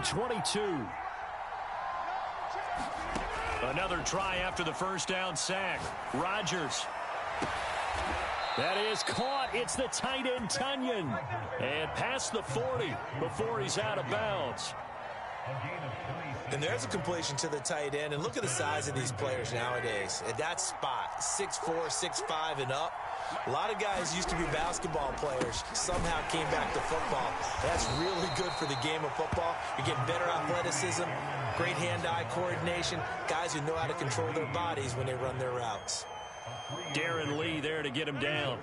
22. Another try after the first down sack. Rodgers. That is caught. It's the tight end, Tunyon. And past the 40 before he's out of bounds. And there's a completion to the tight end. And look at the size of these players nowadays. At that spot, 6'4", 6'5", and up. A lot of guys used to be basketball players, somehow came back to football. That's really good for the game of football. You're getting better athleticism, great hand-eye coordination, guys who know how to control their bodies when they run their routes. Darren Lee there to get him down.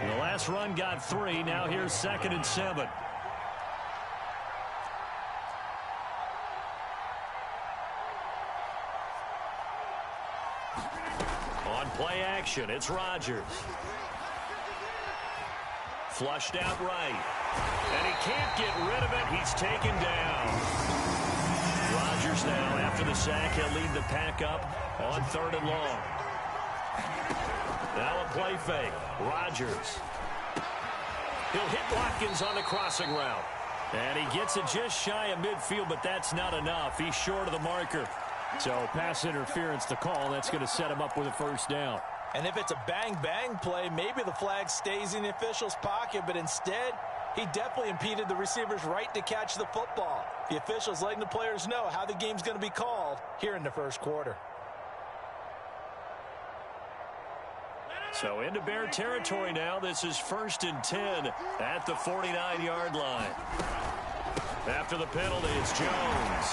The last run got 3. Now here's 2nd and 7. On play action, it's Rodgers. Flushed out right. And he can't get rid of it. He's taken down. Rodgers now, after the sack, he'll lead the pack up on 3rd and long. Now a play fake. Rodgers. He'll hit Watkins on the crossing route. And he gets it just shy of midfield, but that's not enough. He's short of the marker. So pass interference to call. That's going to set him up with a first down. And if it's a bang-bang play, maybe the flag stays in the official's pocket, but instead, he definitely impeded the receiver's right to catch the football. The official's letting the players know how the game's going to be called here in the first quarter. So into Bear territory now. This is 1st and 10 at the 49-yard line. After the penalty, it's Jones.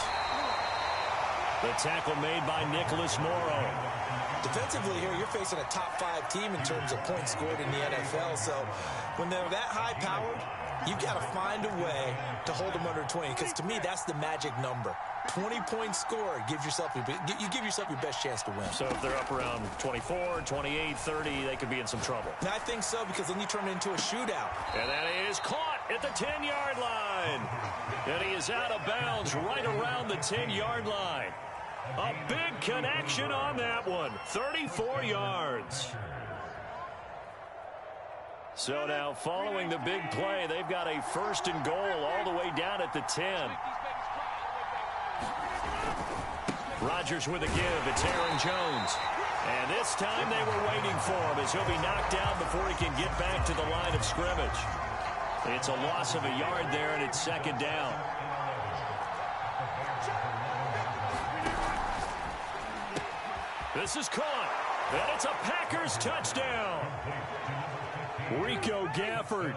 The tackle made by Nicholas Morrow. Defensively here, you're facing a top-5 team in terms of points scored in the NFL. So when they're that high-powered, you've got to find a way to hold them under 20. Because to me, that's the magic number. 20 points scored gives yourself you give yourself your best chance to win. So if they're up around 24, 28, 30, they could be in some trouble. And I think so, because then you turn it into a shootout. And that is caught at the 10-yard line. And he is out of bounds right around the 10-yard line. A big connection on that one. 34 yards. So now following the big play, they've got a 1st and goal all the way down at the 10. Rodgers with a give. It's Aaron Jones. And this time they were waiting for him as he'll be knocked down before he can get back to the line of scrimmage. It's a loss of a yard there, and it's 2nd down. This is caught. And it's a Packers touchdown. Rico Gafford,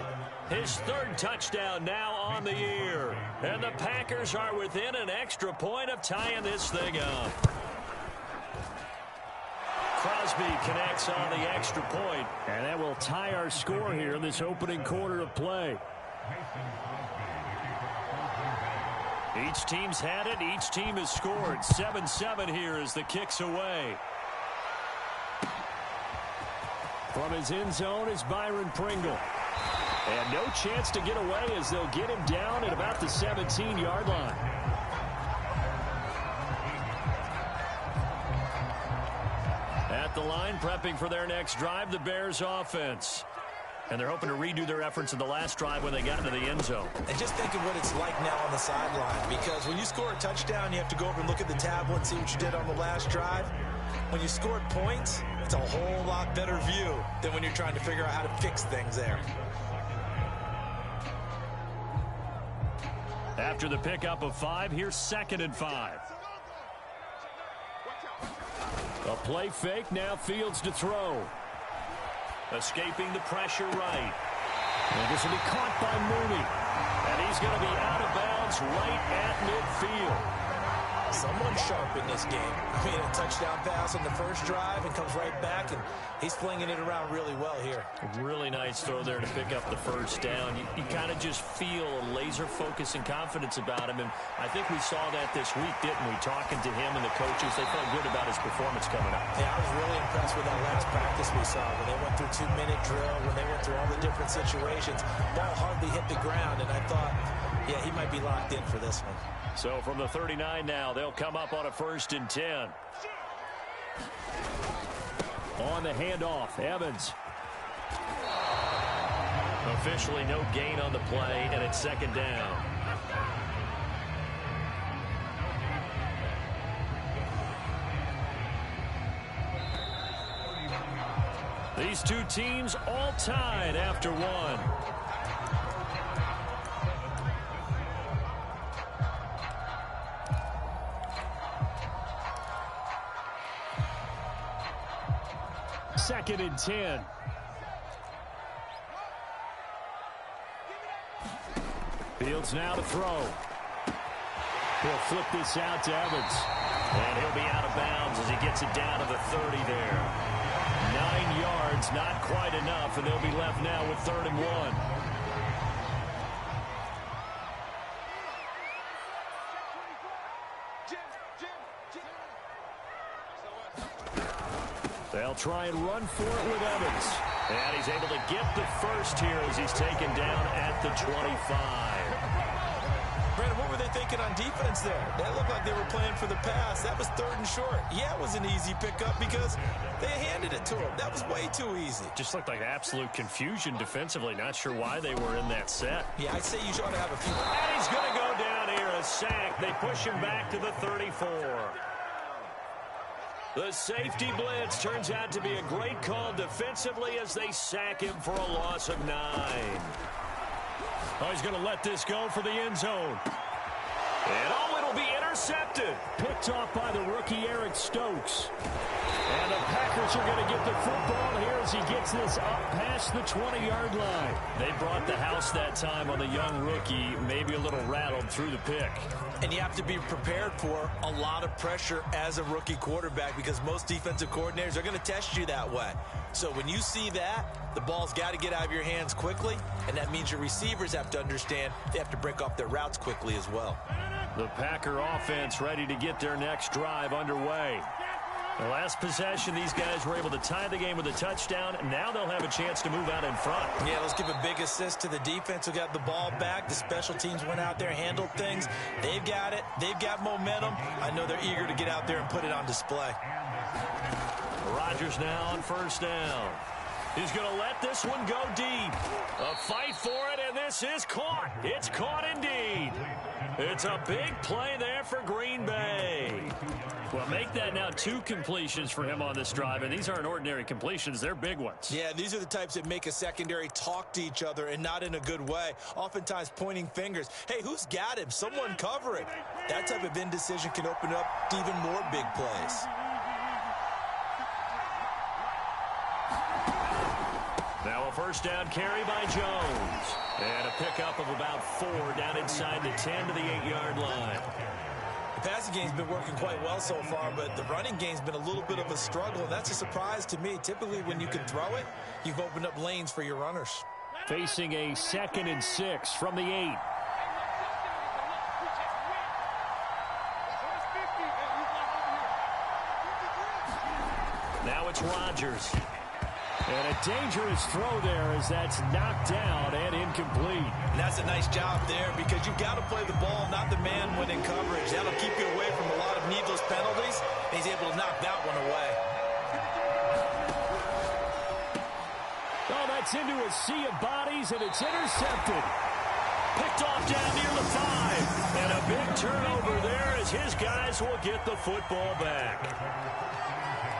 his 3rd touchdown now on the year. And the Packers are within an extra point of tying this thing up. Crosby connects on the extra point, and that will tie our score here in this opening quarter of play. Each team's had it. Each team has scored. 7-7 here as the kick's away. From his end zone is Byron Pringle. And no chance to get away as they'll get him down at about the 17-yard line. At the line, prepping for their next drive, the Bears offense. And they're hoping to redo their efforts in the last drive when they got into the end zone. And just think of what it's like now on the sideline. Because when you score a touchdown, you have to go over and look at the tablet and see what you did on the last drive. When you scored points, it's a whole lot better view than when you're trying to figure out how to fix things there. After the pickup of 5, here's 2nd and 5. A play fake, now Fields to throw. Escaping the pressure right. And this will be caught by Mooney. And he's going to be out of bounds right at midfield. Someone sharp in this game. I mean, a touchdown pass on the first drive and comes right back, and he's flinging it around really well here. Really nice throw there to pick up the first down. You kind of just feel a laser focus and confidence about him, and I think we saw that this week, didn't we? Talking to him and the coaches, they felt good about his performance coming up. Yeah, I was really impressed with that last practice we saw when they went through 2-minute drill, when they went through all the different situations. Ball hardly hit the ground, and I thought, yeah, he might be locked in for this one. So from the 39 now, they'll come up on a 1st and 10. On the handoff, Evans. Officially no gain on the play, and it's 2nd down. These two teams all tied after one. Second and 10. Fields now to throw. He'll flip this out to Evans. And he'll be out of bounds as he gets it down to the 30 there. 9 yards, not quite enough, and they'll be left now with 3rd and 1. They'll try and run for it with Evans. And he's able to get the first here as he's taken down at the 25. Brandon, what were they thinking on defense there? They looked like they were playing for the pass. That was 3rd and short. Yeah, it was an easy pickup because they handed it to him. That was way too easy. Just looked like absolute confusion defensively. Not sure why they were in that set. Yeah, I'd say you ought to have a few. And he's going to go down here, a sack. They push him back to the 34. The safety blitz turns out to be a great call defensively as they sack him for a loss of 9. Oh, he's going to let this go for the end zone. And it'll be intercepted. Picked off by the rookie Eric Stokes. And the Packers are going to get the football here as he gets this up past the 20-yard line. They brought the house that time on the young rookie, maybe a little rattled through the pick. And you have to be prepared for a lot of pressure as a rookie quarterback because most defensive coordinators are going to test you that way. So when you see that, the ball's got to get out of your hands quickly, and that means your receivers have to understand they have to break off their routes quickly as well. The Packer offense ready to get their next drive underway. The last possession, these guys were able to tie the game with a touchdown, and now they'll have a chance to move out in front. Yeah, let's give a big assist to the defense who got the ball back. The special teams went out there, handled things. They've got it. They've got momentum. I know they're eager to get out there and put it on display. Rodgers now on 1st down. He's going to let this one go deep. A fight for it, and this is caught. It's caught indeed. It's a big play there for Green Bay. Well, make that now 2 completions for him on this drive, and these aren't ordinary completions. They're big ones. Yeah, these are the types that make a secondary talk to each other and not in a good way, oftentimes pointing fingers. Hey, who's got him? Someone cover it. That type of indecision can open up to even more big plays. Now a 1st down carry by Jones. And a pickup of about 4 down inside the 10 to the 8-yard line. The passing game's been working quite well so far, but the running game's been a little bit of a struggle, and that's a surprise to me. Typically, when you can throw it, you've opened up lanes for your runners. Facing a 2nd and 6 from the 8. Now it's Rodgers. And a dangerous throw there as that's knocked down and incomplete. And that's a nice job there because you've got to play the ball, not the man when in coverage. That'll keep you away from a lot of needless penalties. And he's able to knock that one away. Oh, that's into a sea of bodies, and it's intercepted. Picked off down near the 5. And a big turnover there as his guys will get the football back.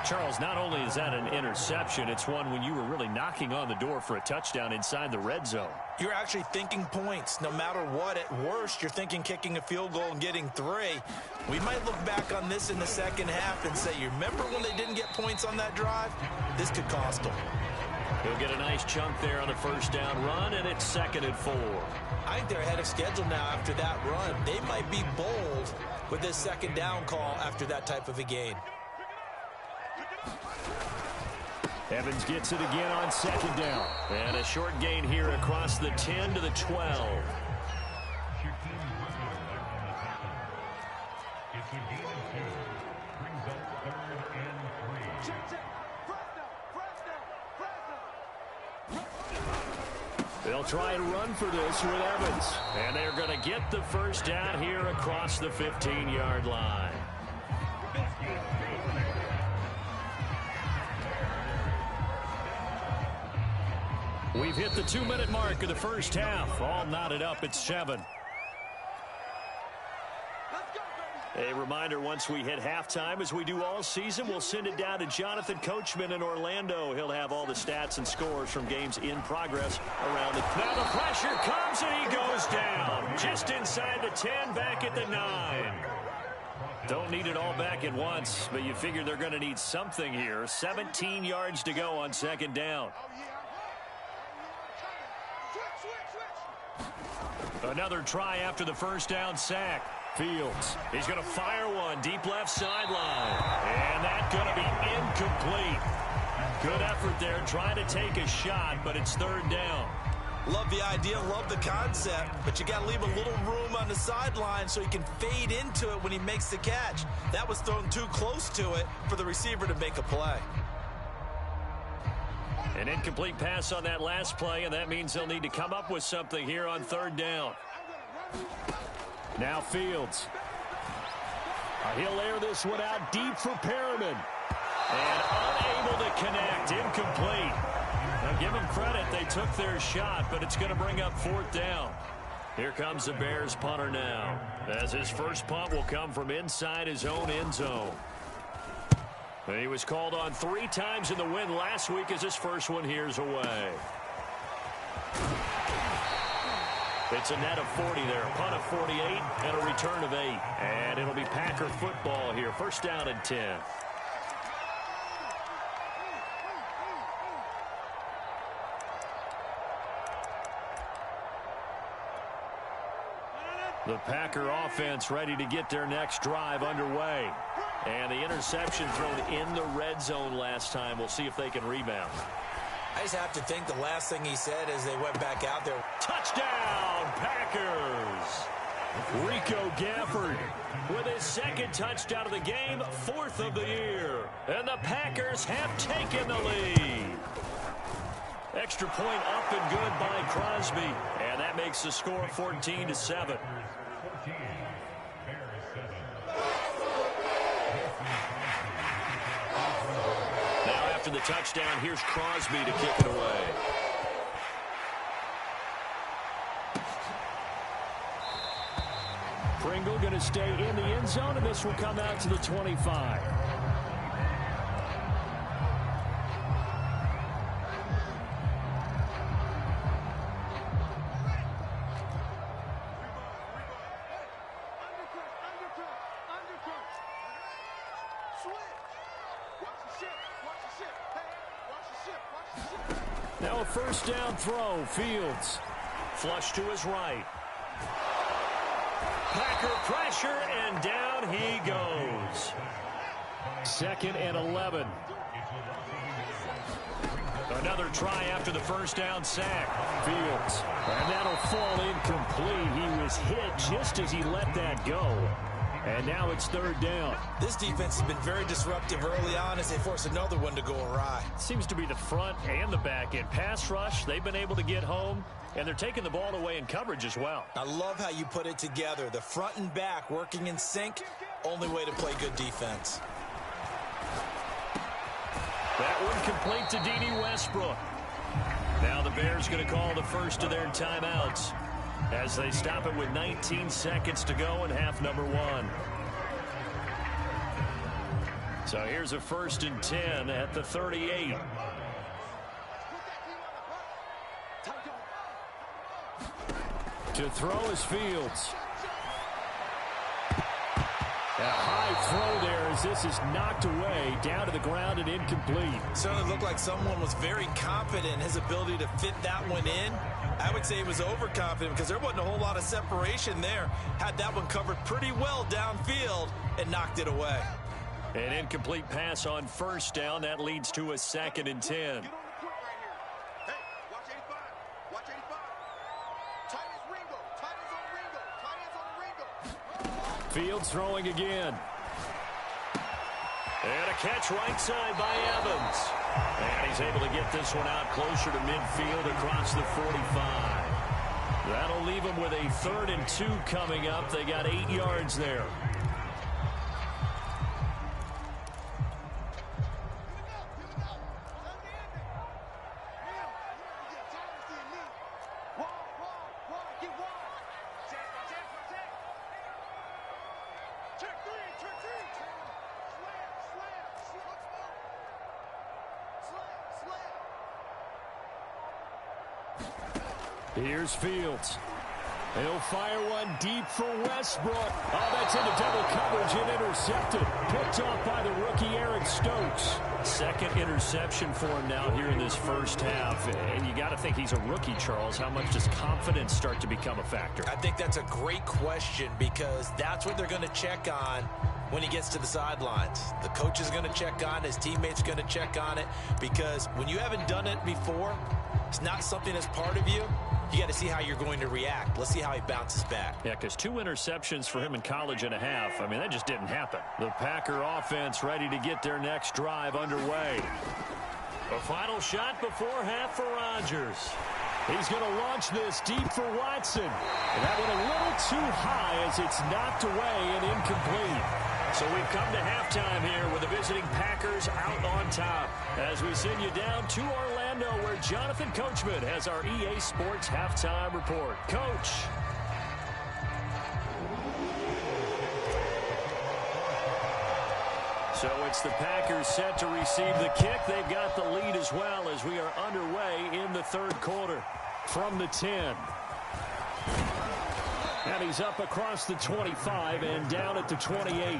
Charles, not only is that an interception, it's one when you were really knocking on the door for a touchdown inside the red zone. You're actually thinking points. No matter what, at worst, you're thinking kicking a field goal and getting 3. We might look back on this in the second half and say, you remember when they didn't get points on that drive? This could cost them. He'll get a nice chunk there on the 1st down run, and it's 2nd and 4. I think they're ahead of schedule now after that run. They might be bold with this 2nd down call after that type of a gain. Evans gets it again on 2nd down. And a short gain here across the 10 to the 12. They'll try and run for this with Evans. And they're going to get the 1st down here across the 15-yard line. We've hit the 2-minute mark of the 1st half. All knotted up at 7. A reminder, once we hit halftime, as we do all season, we'll send it down to Jonathan Coachman in Orlando. He'll have all the stats and scores from games in progress around it. Now the pressure comes, and he goes down. Just inside the 10, back at the 9. Don't need it all back at once, but you figure they're going to need something here. 17 yards to go on 2nd down. Another try after the 1st down sack. Fields, he's going to fire one deep left sideline. And that's going to be incomplete. Good effort there trying to take a shot, but it's 3rd down. Love the idea, love the concept, but you got to leave a little room on the sideline so he can fade into it when he makes the catch. That was thrown too close to it for the receiver to make a play. An incomplete pass on that last play, and that means they'll need to come up with something here on 3rd down. Now Fields. He'll air this one out deep for Perriman. And unable to connect. Incomplete. Now give them credit. They took their shot, but it's going to bring up 4th down. Here comes the Bears punter now, as his first punt will come from inside his own end zone. And he was called on 3 times in the win last week as his first one here's away. It's a net of 40 there, a punt of 48, and a return of 8. And it'll be Packer football here, 1st down and 10. The Packer offense ready to get their next drive underway. And the interception thrown in the red zone last time. We'll see if they can rebound. I just have to think the last thing he said as they went back out there. Touchdown, Packers! Rico Gafford with his 2nd touchdown of the game, 4th of the year. And the Packers have taken the lead. Extra point up and good by Crosby. And that makes the score 14-7. After the touchdown, here's Crosby to kick it away. Pringle going to stay in the end zone, and this will come out to the 25. Now a 1st down throw. Fields. Flush to his right. Packer pressure, and down he goes. 2nd and 11. Another try after the 1st down sack. Fields. And that'll fall incomplete. He was hit just as he let that go. And now it's 3rd down. This defense has been very disruptive early on as they force another one to go awry. Seems to be the front and the back end. Pass rush, they've been able to get home, and they're taking the ball away in coverage as well. I love how you put it together. The front and back working in sync, only way to play good defense. That one complete to D.D. Westbrook. Now the Bears going to call the first of their timeouts as they stop it with 19 seconds to go in half number 1. So here's a 1st and 10 at the 38. To throw is Fields. A high throw there as this is knocked away, down to the ground and incomplete. Certainly looked like someone was very confident in his ability to fit that one in. I would say he was overconfident because there wasn't a whole lot of separation there. Had that one covered pretty well downfield and knocked it away. An incomplete pass on 1st down. That leads to a 2nd and 10. Fields throwing again. And a catch right side by Evans. And he's able to get this one out closer to midfield across the 45. That'll leave him with a 3rd and 2 coming up. They got 8 yards there. Here's Fields. He'll fire one deep for Westbrook. Oh, that's into double coverage and intercepted. Picked off by the rookie Eric Stokes. Second interception for him now here in this first half. And you got to think he's a rookie, Charles. How much does confidence start to become a factor? I think that's a great question because that's what they're going to check on when he gets to the sidelines. The coach is going to check on it. His teammates are going to check on it because when you haven't done it before, it's not something that's part of you. You got to see how you're going to react. Let's see how he bounces back. Yeah, because 2 interceptions for him in college and a half. I mean, that just didn't happen. The Packer offense ready to get their next drive underway. A final shot before half for Rodgers. He's going to launch this deep for Watson. And that went a little too high as it's knocked away and incomplete. So we've come to halftime here with the visiting Packers out on top. As we send you down to Orlando where Jonathan Coachman has our EA Sports halftime report. Coach. So it's the Packers set to receive the kick. They've got the lead as well as we are underway in the third quarter from the 10. And he's up across the 25 and down at the 28.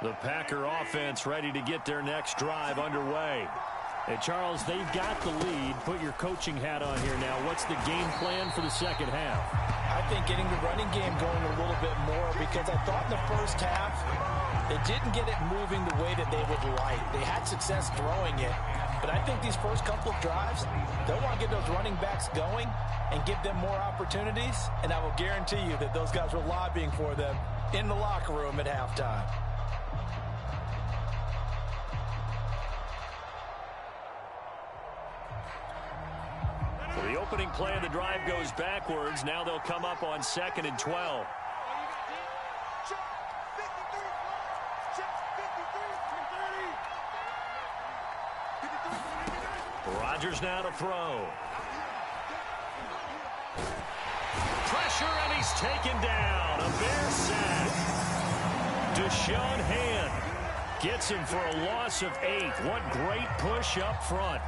The Packer offense ready to get their next drive underway. Hey, Charles, they've got the lead. Put your coaching hat on here now. What's the game plan for the second half? I think getting the running game going a little bit more because I thought in the first half they didn't get it moving the way that they would like. They had success throwing it, but I think these first couple of drives, they'll want to get those running backs going and give them more opportunities, and I will guarantee you that those guys were lobbying for them in the locker room at halftime. The opening play of the drive goes backwards. Now they'll come up on 2nd and 12. Rodgers now to throw. Pressure, and he's taken down. A Bear sack. Deshaun Hand gets him for a loss of 8. What great push up front.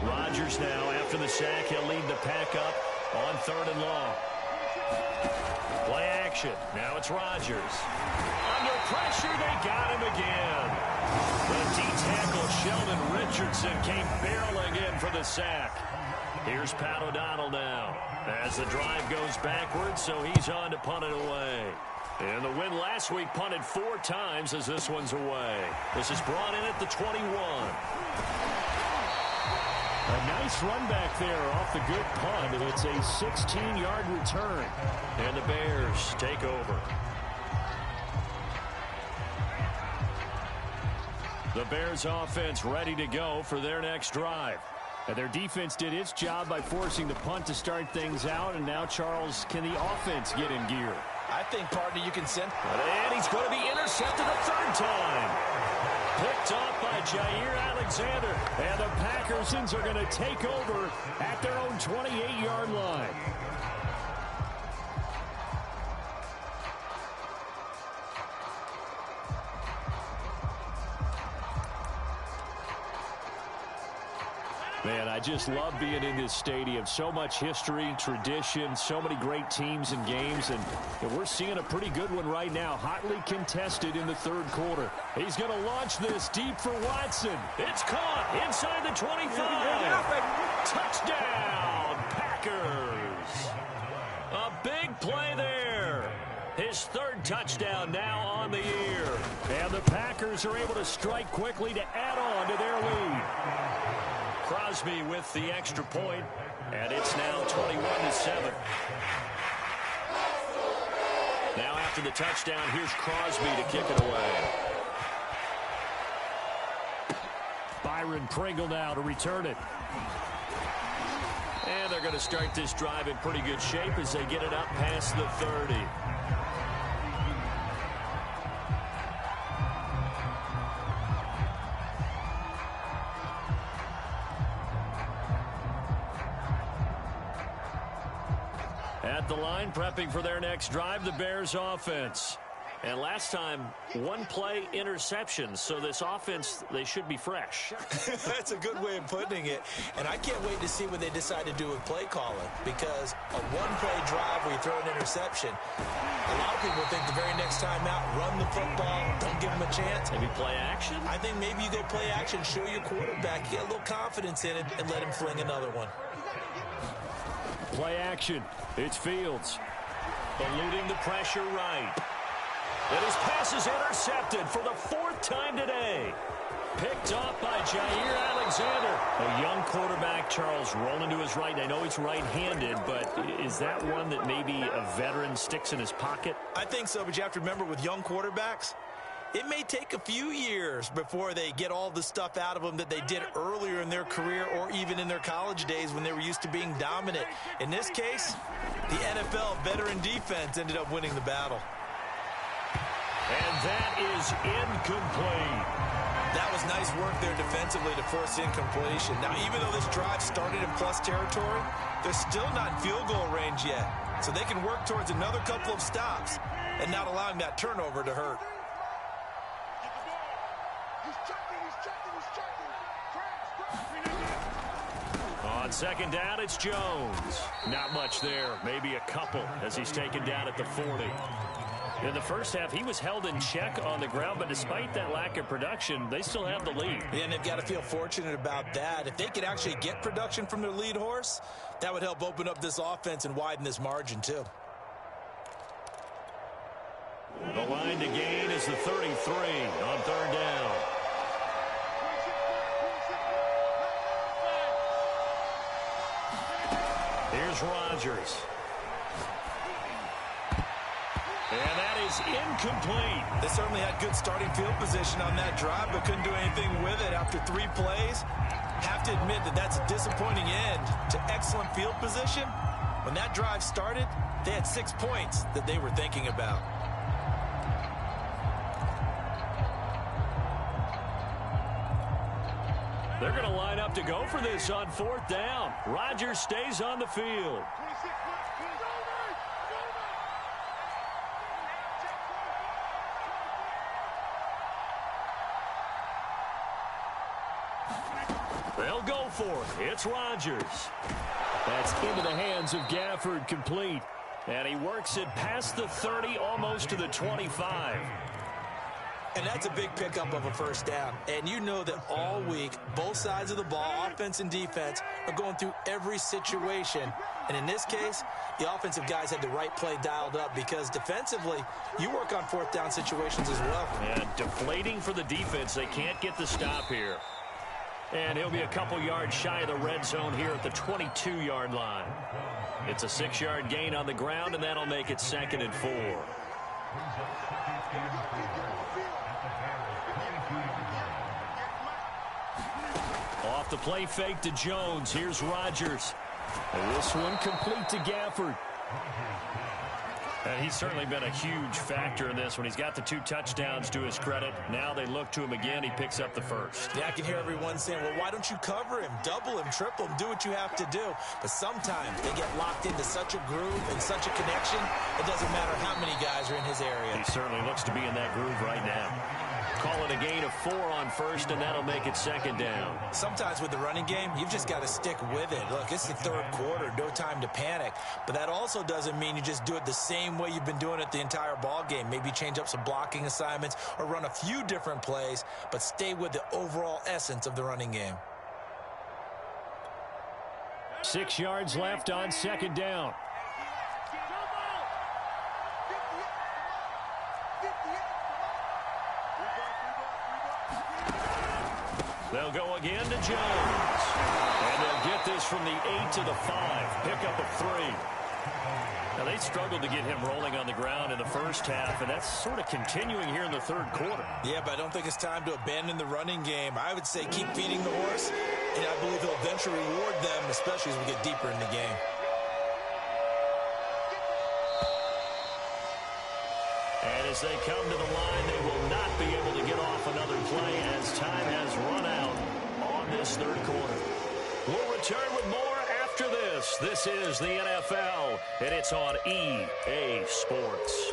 Rodgers now, after the sack, he'll lead the pack up on 3rd and long. Play action. Now it's Rodgers. Under pressure, they got him again. The D-tackle Sheldon Richardson came barreling in for the sack. Here's Pat O'Donnell now as the drive goes backwards, so he's on to punt it away. And the win last week punted 4 times as this one's away. This is brought in at the 21. A nice run back there off the good punt, and it's a 16-yard return. And the Bears take over. The Bears offense ready to go for their next drive. And their defense did its job by forcing the punt to start things out. And now, Charles, can the offense get in gear? I think, partner, you can send. And he's going to be intercepted a 3rd time. Picked off by Jair Alexander. And the Packersons are going to take over at their own 28-yard line. Man, I just love being in this stadium. So much history, tradition, so many great teams and games, and we're seeing a pretty good one right now. Hotly contested in the 3rd quarter. He's going to launch this deep for Watson. It's caught inside the 25. Touchdown, Packers. A big play there. His 3rd touchdown now on the year. And the Packers are able to strike quickly to add on to their lead. Crosby with the extra point, and it's now 21-7. Now after the touchdown, here's Crosby to kick it away. Byron Pringle now to return it. And they're going to start this drive in pretty good shape as they get it up past the 30. At the line, prepping for their next drive, the Bears offense. And last time, one play interception. So this offense, they should be fresh. That's a good way of putting it. And I can't wait to see what they decide to do with play calling. Because a one-play drive where you throw an interception, a lot of people think the very next time out, run the football, don't give them a chance. Maybe play action? I think maybe you go play action, show your quarterback, get a little confidence in it, and let him fling another one. Play action. It's Fields. Eluding the pressure right. And his pass is intercepted for the 4th time today. Picked off by Jair Alexander. A young quarterback, Charles, rolling to his right. I know he's right-handed, but is that one that maybe a veteran sticks in his pocket? I think so, but you have to remember with young quarterbacks, it may take a few years before they get all the stuff out of them that they did earlier in their career or even in their college days when they were used to being dominant. In this case, the NFL veteran defense ended up winning the battle. And that is incomplete. That was nice work there defensively to force incompletion. Now, even though this drive started in plus territory, they're still not in field goal range yet. So they can work towards another couple of stops and not allowing that turnover to hurt. On second down, it's Jones. Not much there. Maybe a couple as he's taken down at the 40. In the first half, he was held in check on the ground, but despite that lack of production, they still have the lead. Yeah, and they've got to feel fortunate about that. If they could actually get production from their lead horse, that would help open up this offense and widen this margin, too. The line to gain is the 33 on 3rd down. Here's Rodgers. And that is incomplete. They certainly had good starting field position on that drive, but couldn't do anything with it after 3 plays. Have to admit that that's a disappointing end to excellent field position. When that drive started, they had 6 points that they were thinking about. They're going to line up to go for this on 4th down. Rodgers stays on the field. They'll go for it. It's Rodgers. That's into the hands of Gafford, complete. And he works it past the 30, almost to the 25. And that's a big pickup of a 1st down. And you know that all week, both sides of the ball, offense and defense, are going through every situation. And in this case, the offensive guys had the right play dialed up because defensively, you work on 4th down situations as well. And deflating for the defense. They can't get the stop here. And he'll be a couple yards shy of the red zone here at the 22-yard line. It's a 6-yard gain on the ground, and that'll make it 2nd and 4. Off the play fake to Jones. Here's Rodgers. And this one complete to Gafford. And he's certainly been a huge factor in this when he's got the 2 touchdowns to his credit. Now they look to him again. He picks up the 1st. Yeah, I can hear everyone saying, well, why don't you cover him, double him, triple him, do what you have to do. But sometimes they get locked into such a groove and such a connection, it doesn't matter how many guys are in his area. He certainly looks to be in that groove right now. Call it a gain of 4 on 1st, and that'll make it 2nd down. Sometimes with the running game, you've just got to stick with it. Look, it's the 3rd quarter, no time to panic. But that also doesn't mean you just do it the same way you've been doing it the entire ball game. Maybe change up some blocking assignments or run a few different plays, but stay with the overall essence of the running game. 6 yards left on 2nd down. They'll go again to Jones. And they'll get this from the 8 to the 5. Pickup of 3. Now, they struggled to get him rolling on the ground in the first half, and that's sort of continuing here in the third quarter. Yeah, but I don't think it's time to abandon the running game. I would say keep feeding the horse, and I believe he'll eventually reward them, especially as we get deeper in the game. And as they come to the line, they will not be able to get off another play as time has run out on this third quarter. We'll return with more after this. This is the NFL, and it's on EA Sports.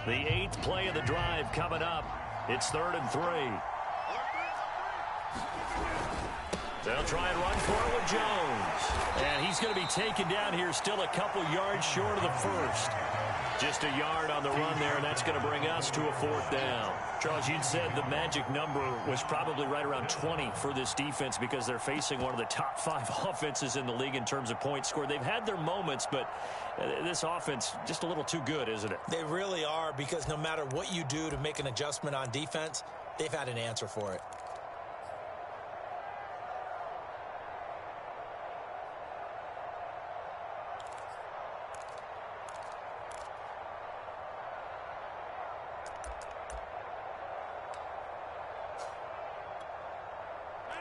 The 8th play of the drive coming up. It's 3rd and 3. They'll try and run for it with Jones. And he's going to be taken down here still a couple yards short of the first. Just a yard on the run there, and that's going to bring us to a 4th down. Charles, you'd said the magic number was probably right around 20 for this defense because they're facing one of the top 5 offenses in the league in terms of points scored. They've had their moments, but this offense just a little too good, isn't it? They really are, because no matter what you do to make an adjustment on defense, they've had an answer for it.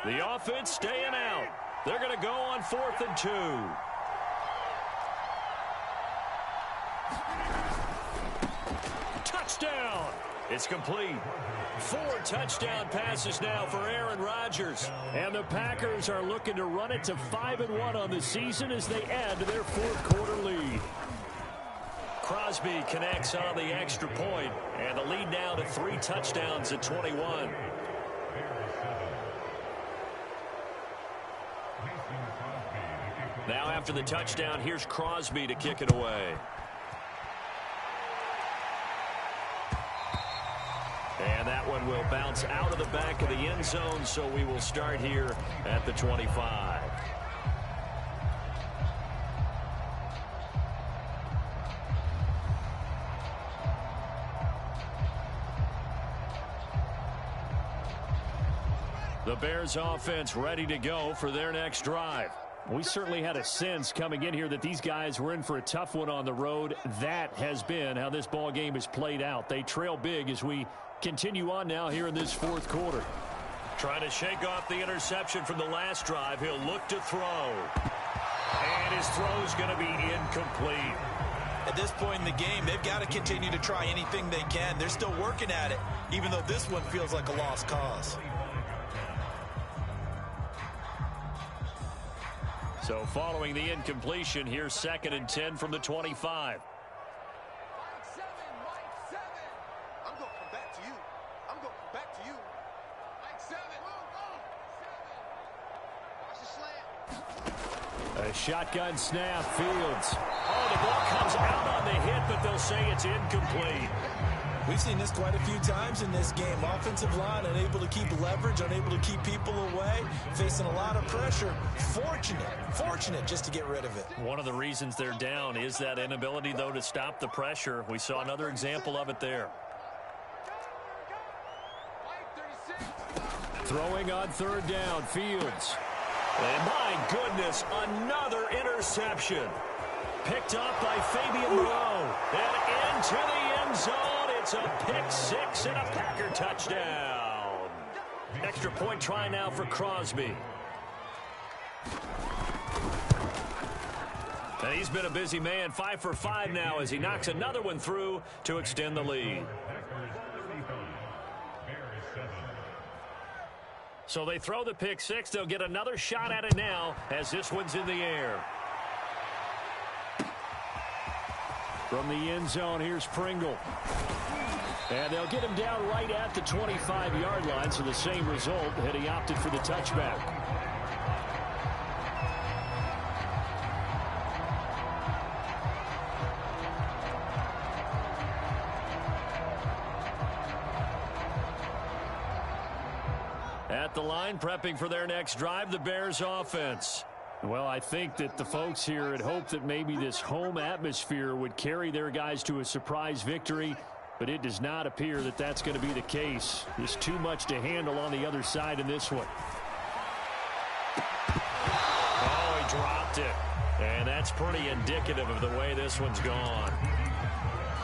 The offense staying out. They're going to go on 4th and 2. Touchdown. It's complete. 4 touchdown passes now for Aaron Rodgers. And the Packers are looking to run it to 5-1 on the season as they add to their 4th quarter lead. Crosby connects on the extra point, and the lead now to 3 touchdowns at 21. Now after the touchdown, here's Crosby to kick it away. And that one will bounce out of the back of the end zone, so we will start here at the 25. The Bears offense ready to go for their next drive. We certainly had a sense coming in here that these guys were in for a tough one on the road. That has been how this ball game has played out. They trail big as we continue on now here in this 4th quarter. Trying to shake off the interception from the last drive. He'll look to throw. And his throw is going to be incomplete. At this point in the game, they've got to continue to try anything they can. They're still working at it, even though this one feels like a lost cause. So following the incompletion, here's 2nd and 10 from the 25. Mike 7. I'm going to come back to you. I'm going to come back to you. Mike 7. Watch the slant. A shotgun snap, Fields. Oh, the ball comes out on the hit, but they'll say it's incomplete. We've seen this quite a few times in this game. Offensive line unable to keep leverage, unable to keep people away, facing a lot of pressure. Fortunate just to get rid of it. One of the reasons they're down is that inability, though, to stop the pressure. We saw another example of it there. Throwing on 3rd down, Fields. And my goodness, another interception. Picked up by Fabian Moreau. And into the end zone. It's a pick 6 and a Packer touchdown. Extra point try now for Crosby. And he's been a busy man, 5 for 5 now as he knocks another one through to extend the lead. So they throw the pick 6. They'll get another shot at it now as this one's in the air. From the end zone, here's Pringle. And they'll get him down right at the 25-yard line, so the same result had he opted for the touchback. At the line, prepping for their next drive, the Bears offense. Well, I think that the folks here had hoped that maybe this home atmosphere would carry their guys to a surprise victory. but it does not appear that that's going to be the case. There's too much to handle on the other side in this one. Oh, he dropped it. And that's pretty indicative of the way this one's gone.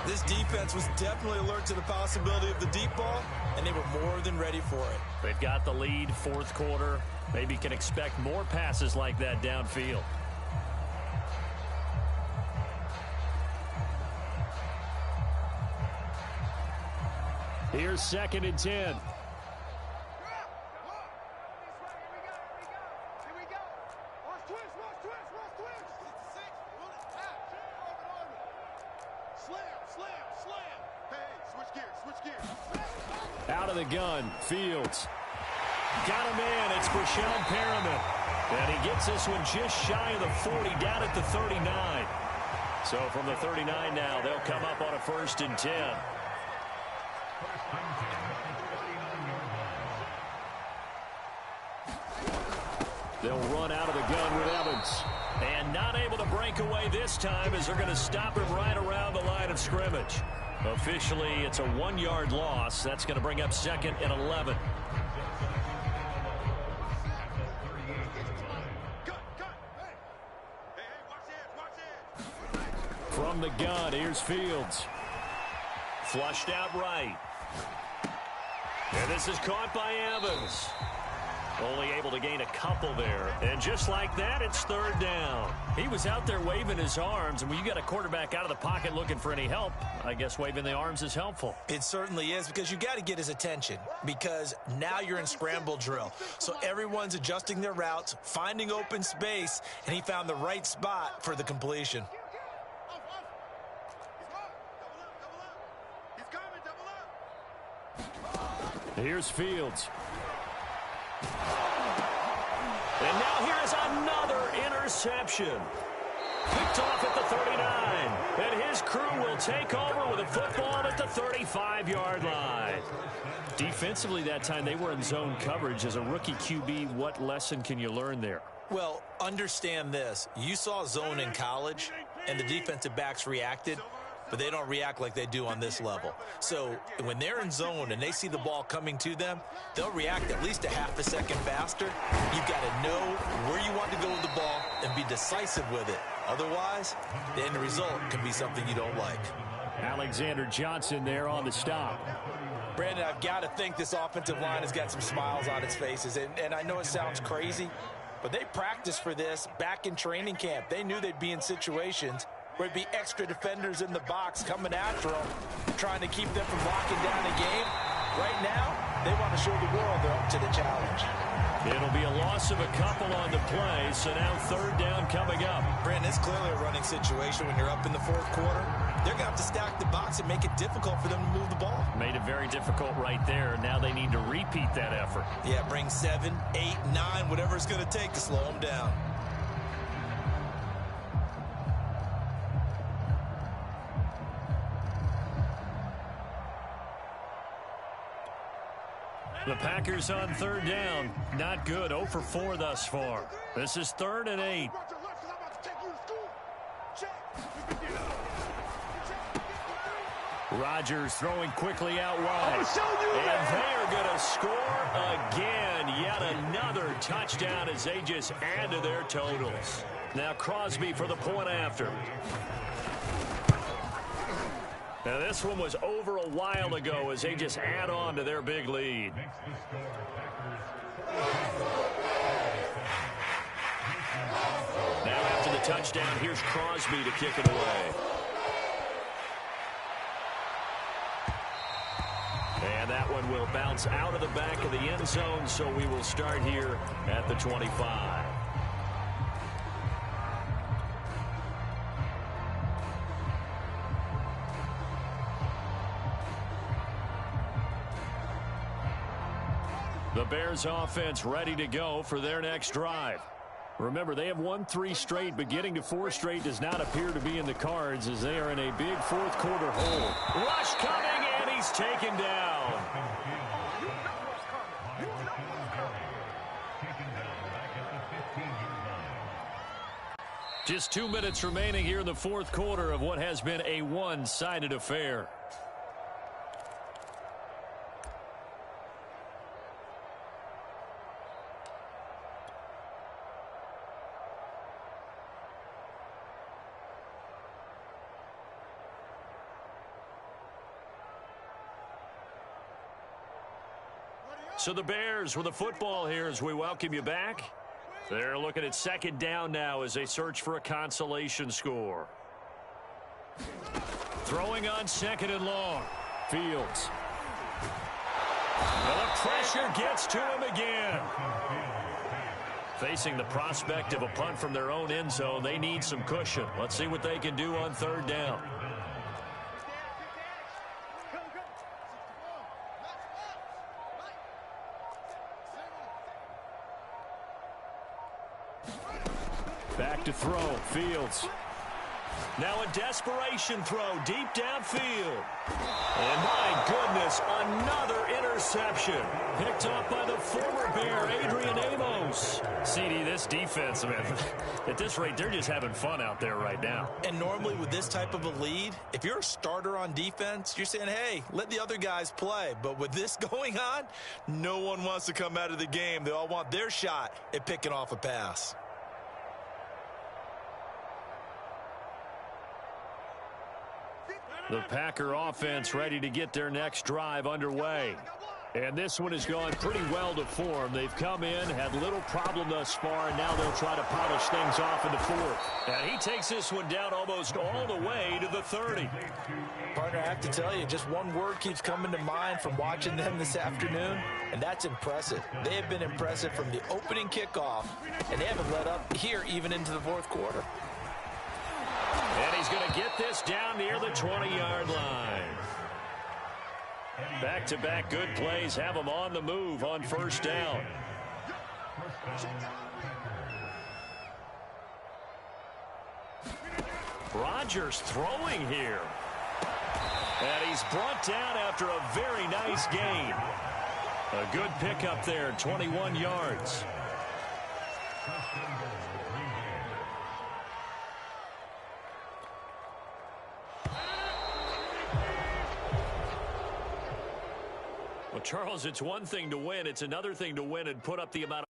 This defense was definitely alert to the possibility of the deep ball, and they were more than ready for it. They've got the lead, fourth quarter. Maybe can expect more passes like that downfield. Here's 2nd and 10. Out of the gun, Fields. Got a man, it's Brashad Perriman. And he gets this one just shy of the 40, down at the 39. So from the 39 now, they'll come up on a 1st and 10. They'll run out of the gun with Evans. And not able to break away this time as they're going to stop him right around the line of scrimmage. Officially, it's a 1-yard loss. That's going to bring up 2nd and 11. From the gun, here's Fields. Flushed out right. And this is caught by Evans. Only able to gain a couple there. And just like that, it's 3rd down. He was out there waving his arms, and when you got a quarterback out of the pocket looking for any help, I guess waving the arms is helpful. It certainly is, because you got to get his attention, because now you're in scramble drill. So everyone's adjusting their routes, finding open space, and he found the right spot for the completion. Here's Fields. And now here is another interception. Picked off at the 39. And his crew will take over with a football at the 35-yard line. Defensively that time, they were in zone coverage. As a rookie QB, what lesson can you learn there? Well, understand this. You saw zone in college, and the defensive backs reacted, but they don't react like they do on this level. So when they're in zone and they see the ball coming to them, they'll react at least a half a second faster. You've got to know where you want to go with the ball and be decisive with it. Otherwise, the end result can be something you don't like. Alexander Johnson there on the stop. Brandon, I've got to think this offensive line has got some smiles on its faces. And I know it sounds crazy, but they practiced for this back in training camp. They knew they'd be in situations where it'd be extra defenders in the box coming after them, trying to keep them from locking down the game. Right now, they want to show the world they're up to the challenge. It'll be a loss of a couple on the play, so now 3rd down coming up. Brandon, it's clearly a running situation when you're up in the 4th quarter. They're going to have to stack the box and make it difficult for them to move the ball. Made it very difficult right there. Now they need to repeat that effort. Yeah, bring 7, 8, 9, whatever it's going to take to slow them down. The Packers on 3rd down. Not good. 0 for 4 thus far. This is 3rd and 8. Rodgers throwing quickly out wide. And they are going to score again. Yet another touchdown as they just add to their totals. Now Crosby for the point after. Now this one was over a while ago as they just add on to their big lead. Now after the touchdown, here's Crosby to kick it away. And that one will bounce out of the back of the end zone, so we will start here at the 25. The Bears offense ready to go for their next drive. Remember, they have won 3 straight, but getting to 4 straight does not appear to be in the cards as they are in a big 4th quarter hole. Rush coming, and he's taken down. Just 2 minutes remaining here in the 4th quarter of what has been a one-sided affair. So the Bears with the football here as we welcome you back. They're looking at second down now as they search for a consolation score. Throwing on second and long. Fields. Well, the pressure gets to him again. Facing the prospect of a punt from their own end zone, they need some cushion. Let's see what they can do on third down. Back to throw. Fields. Now a desperation throw deep downfield. And my goodness, another interception. Picked up by the former Bear, Adrian Amos. CD, this defense, man, at this rate, they're just having fun out there right now. And normally with this type of a lead, if you're a starter on defense, you're saying, hey, let the other guys play. But with this going on, no one wants to come out of the game. They all want their shot at picking off a pass. The Packer offense ready to get their next drive underway. And this one has gone pretty well to form. They've come in, had little problem thus far, and now they'll try to polish things off in the fourth. And he takes this one down almost all the way to the 30. Partner, I have to tell you, just one word keeps coming to mind from watching them this afternoon, and that's impressive. They have been impressive from the opening kickoff, and they haven't let up here even into the fourth quarter. And he's going to get this down near the 20-yard line. Back-to-back good plays have him on the move on first down. Rodgers throwing here. And he's brought down after a very nice gain. A good pickup there, 21 yards. Well, Charles, it's one thing to win. It's another thing to win and put up the amount of